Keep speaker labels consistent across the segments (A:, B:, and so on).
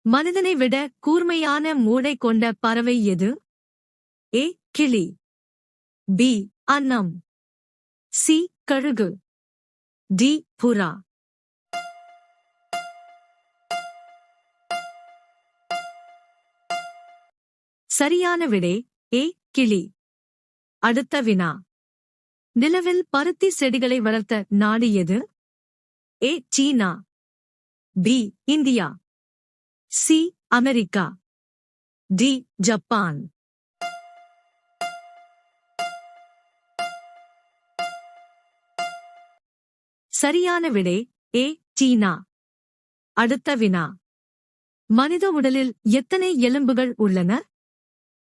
A: மனிதனை விட கூர்மையான மூளை கொண்ட பறவை எது? ஏ. கிளி. பி. அன்னம். சி. கழுகு. டி. புறா. சரியான விடை ஏ. கிளி. அடுத்த வினா. நிலவில் பருத்தி செடிகளை வளர்த்த நாடு எது? ஏ. சீனா. B. India. C. America. D. Japan. சரியான விடை ஏ. சீனா. அடுத்த வினா. மனித உடலில் எத்தனை எலும்புகள் உள்ளன?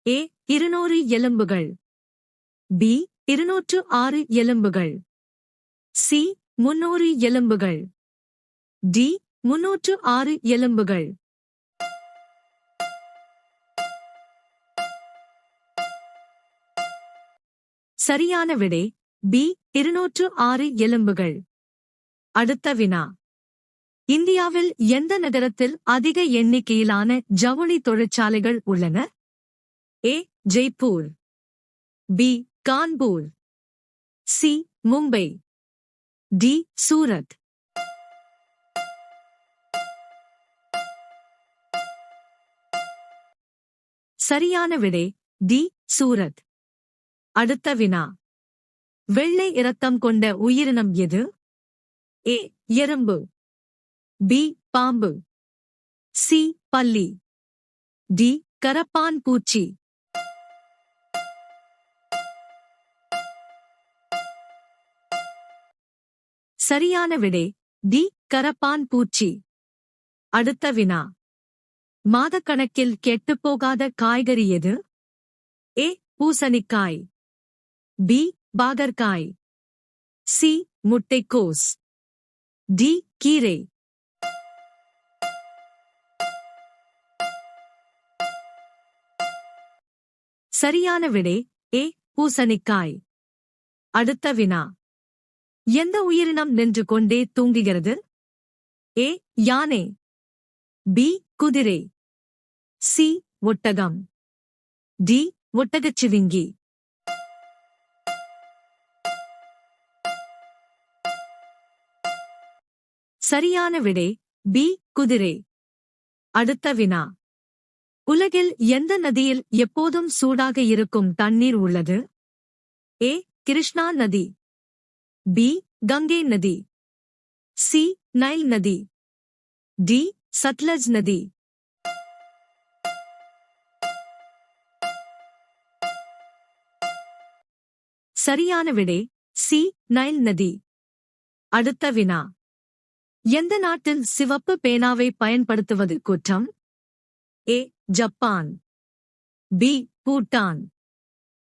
A: ஏ. 200 எலும்புகள். பி. 206 எலும்புகள். சி. 300 எலும்புகள். டி. 306 எலும்புகள். சரியான விடை பி. 206 எலும்புகள். அடுத்த வினா. இந்தியாவில் எந்த நகரத்தில் அதிக எண்ணிக்கையிலான ஜவுளி தொழிற்சாலைகள் உள்ளன? A. Jaipur. B. Kanpur. C. Mumbai. D. Surat. சரியான விடை டி. சூரத். அடுத்த வினா. வெள்ளை இரத்தம் கொண்ட உயிரினம் எது? ஏ. எறும்பு. பி. பாம்பு. சி. பல்லி. டி. கரப்பான் பூச்சி. சரியான விடை டி. கரப்பான் பூச்சி. அடுத்த வினா. மாதக்கணக்கில் கெட்டுப்போகாத காய்கறி எது? ஏ. பூசணிக்காய். பி. பாகற்காய். சி. முட்டைக்கோஸ். டி. கீரை. சரியான விடை ஏ. பூசணிக்காய். அடுத்த வினா. எந்த உயிரினம் நின்று கொண்டே தூங்குகிறது? ஏ. யானை. பி. குதிரை. சி. ஒட்டகம். டி. ஒட்டகச்சிவிங்கி. சரியான விடை பி. குதிரை. அடுத்த வினா. உலகில் எந்த நதியில் எப்போதும் சூடாக இருக்கும் தண்ணீர் உள்ளது? ஏ. கிருஷ்ணா நதி. பி. கங்கை நதி. சி. நைல் நதி. டி. சட்லஜ் நதி. சரியான விடை சி. நைல் நதி. அடுத்த வினா. எந்த நாட்டில் சிவப்பு பேனாவை பயன்படுத்துவது குற்றம்? A. Japan. B. Bhutan.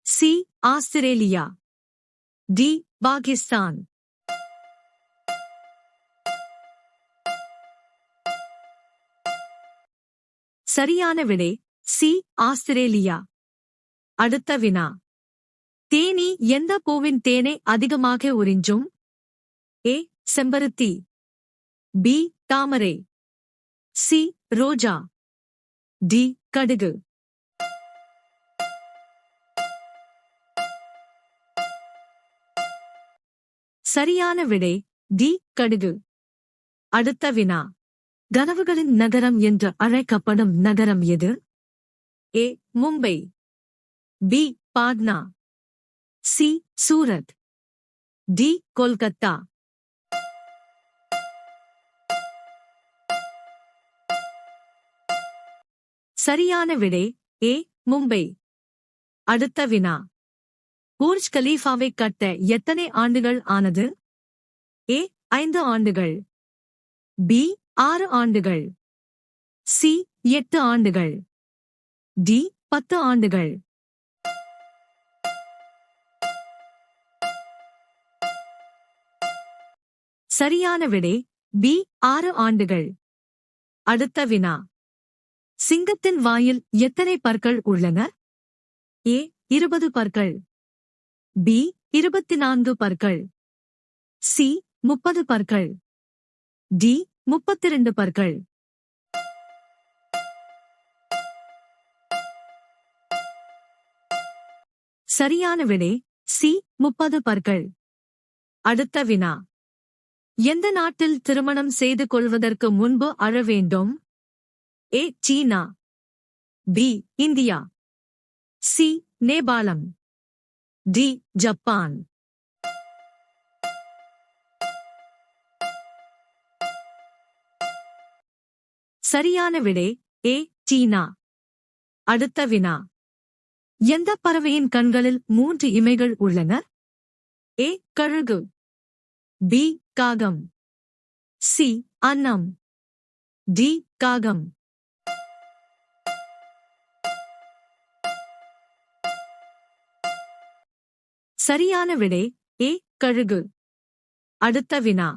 A: C. Australia. D. Pakistan. சரியான விடை சி. ஆஸ்திரேலியா. அடுத்த வினா. தேனீ எந்த பூவின் தேனை அதிகமாக உறிஞ்சும்? ஏ. செம்பருத்தி. பி. தாமரை. சி. ரோஜா. டி. கடுகு. சரியான விடை டி. கடுகு. அடுத்த வினா. கனவுகளின் நகரம் என்று அழைக்கப்படும் நகரம் எது? A. Mumbai. B. Patna. C. Surat. D. Kolkata. சரியான விடை ஏ. மும்பை. அடுத்த வினா. புர்ஜ் கலீஃபாவை கட்ட எத்தனை ஆண்டுகள் ஆனது? ஏ. 5 ஆண்டுகள். பி. 6 ஆண்டுகள். சி. 8 ஆண்டுகள். டி. 10 ஆண்டுகள். சரியான விடை பி. 6 ஆண்டுகள். அடுத்த வினா. சிங்கத்தின் வாயில் எத்தனை பற்கள் உள்ளன? ஏ. 20 பற்கள். பி. 24 பற்கள். சி. 30 பற்கள். டி. 32 பற்கள். சரியான விடை சி 30 பற்கள். அடுத்த வினா. எந்த நாட்டில் திருமணம் செய்து கொள்வதற்கு முன்பு அழ வேண்டும்? ஏ சீனா, பி இந்தியா, சி நேபாளம், டி ஜப்பான். சரியான விடை ஏ சீனா. அடுத்த வினா. எந்த பறவையின் கண்களில் 3 இமைகள் உள்ளன? ஏ கழுகு, பி காகம், சி அன்னம், டி காகம். சரியான விடை ஏ கழுகு. அடுத்த வினா.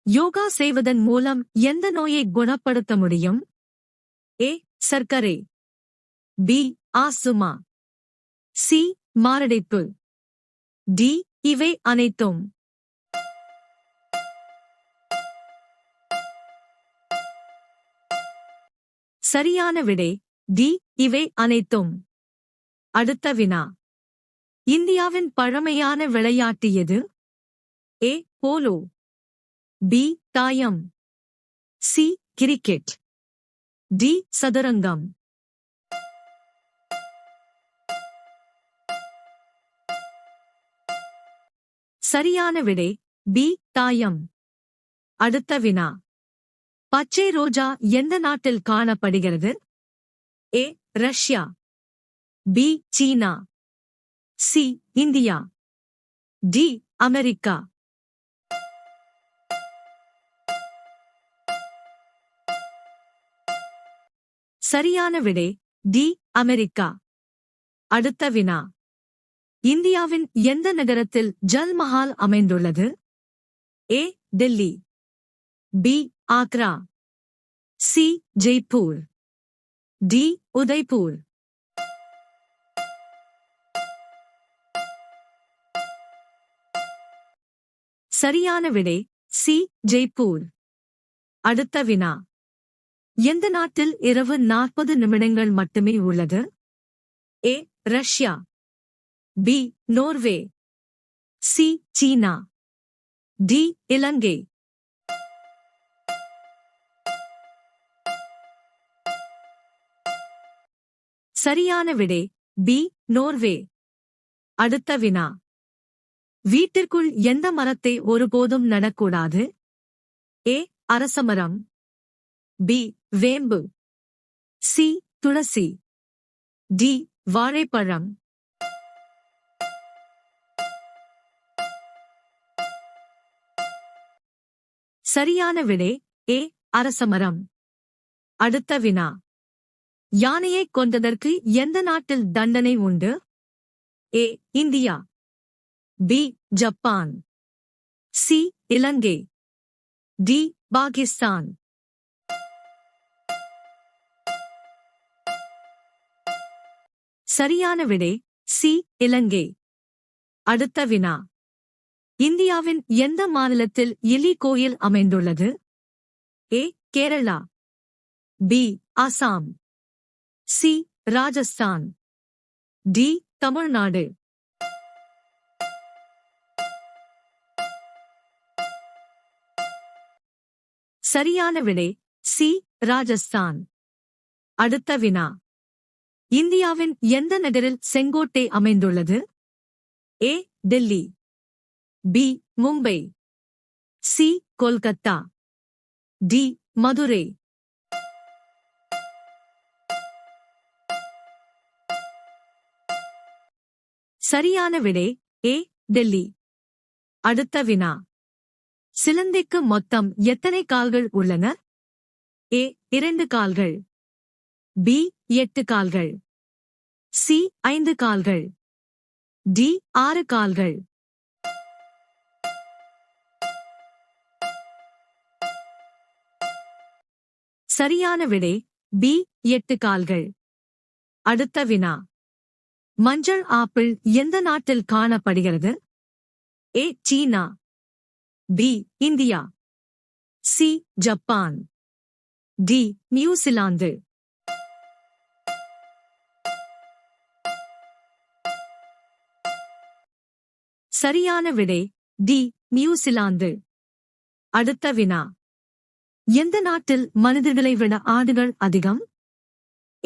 A: யோகா செய்வதன் மூலம் எந்த நோயை குணப்படுத்த முடியும்? ஏ சர்க்கரை, பி ஆஸ்துமா, சி மாரடைப்பு, டி இவை அனைத்தும். சரியான விடை டி இவை அனைத்தும். அடுத்த வினா. இந்தியாவின் பழமையான விளையாட்டு எது? ஏ போலோ, பி தாயம், சி கிரிக்கெட், டி சதுரங்கம். சரியான விடை பி தாயம். அடுத்த வினா. பச்சை ரோஜா எந்த நாட்டில் காணப்படுகிறது? ஏ ரஷ்யா, பி சீனா, சி இந்தியா, டி அமெரிக்கா. சரியான விடை டி அமெரிக்கா. அடுத்த வினா. இந்தியாவின் எந்த நகரத்தில் ஜல் மஹால் அமைந்துள்ளது? A Delhi, B Agra, C Jaipur, D Udaipur. சரியான விடை சி ஜெய்ப்பூர். அடுத்த வினா. எந்த நாட்டில் இரவு 40 நிமிடங்கள் மட்டுமே உள்ளது? A Russia, B Norway, C சீனா, டி இலங்கை. சரியான விடை பி நோர்வே. அடுத்த வினா. வீட்டிற்குள் எந்த மரத்தை ஒருபோதும் நடக்கூடாது? ஏ அரசமரம், பி வேம்பு, சி துளசி, டி வாழைப்பழம். சரியான விடை ஏ அரசமரம். அடுத்த வினா. யானையை கொன்றதற்கு எந்த நாட்டில் தண்டனை உண்டு? A India, B Japan, C Ilankai, D Pakistan. சரியான விடை சி இலங்கை. அடுத்த வினா. இந்தியாவின் எந்த மாநிலத்தில் எலி கோயில் அமைந்துள்ளது? A Kerala, B Assam, C Rajasthan, D Tamil Nadu. சரியான விடை சி ராஜஸ்தான். அடுத்த வினா. இந்தியாவின் எந்த நகரில் செங்கோட்டை அமைந்துள்ளது? A Delhi, B Mumbai, C Kolkata, D Madurai. சரியான விடை ஏ டெல்லி. அடுத்த வினா. சிலந்திக்கு மொத்தம் எத்தனை கால்கள் உள்ளன? ஏ 2 கால்கள், பி 8 கால்கள், சி 5 கால்கள், டி 6 கால்கள். சரியான விடை பி 8 கால்கள். அடுத்த வினா. மஞ்சள் ஆப்பிள் எந்த நாட்டில் காணப்படுகிறது? ஏ சீனா, B India, C Japan, D New Zealand. சரியான விடை டி நியூசிலாந்து. அடுத்த வினா. எந்த நாட்டில் மனிதர்களை விட ஆடுகள் அதிகம்?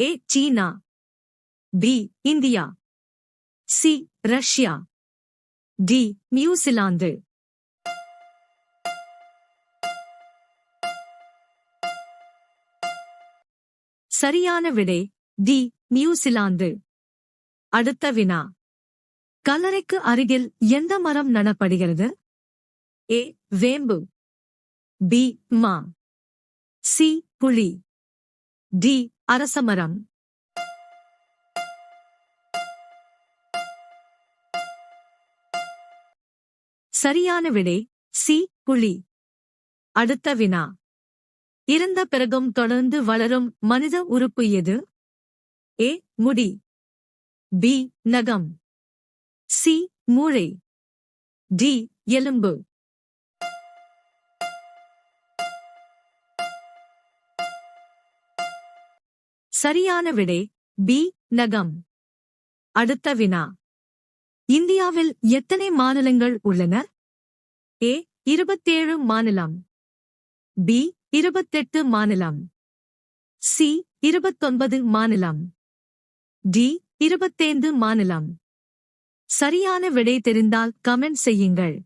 A: ஏ சீனா, B India, C Russia, D New Zealand. சரியான விடை டி நியூசிலாந்து. அடுத்த வினா. கல்லறைக்கு அருகில் எந்த மரம் நடப்படுகிறது? ஏ வேம்பு, பி மா, சி புளி, டி அரசமரம். சரியான விடை சி புளி. அடுத்த வினா. இறந்த பிறகும் தொடர்ந்து வளரும் மனித உறுப்பு எது? ஏ முடி, பி நகம், சி மூளை, டி எலும்பு. சரியான விடை பி நகம். அடுத்த வினா. இந்தியாவில் எத்தனை மாநிலங்கள் உள்ளன? ஏ 27 மாநிலம், பி 28 மாநிலம், சி 29 மாநிலம், டி 25 மாநிலம். சரியான விடை தெரிந்தால் கமெண்ட் செய்யுங்கள்.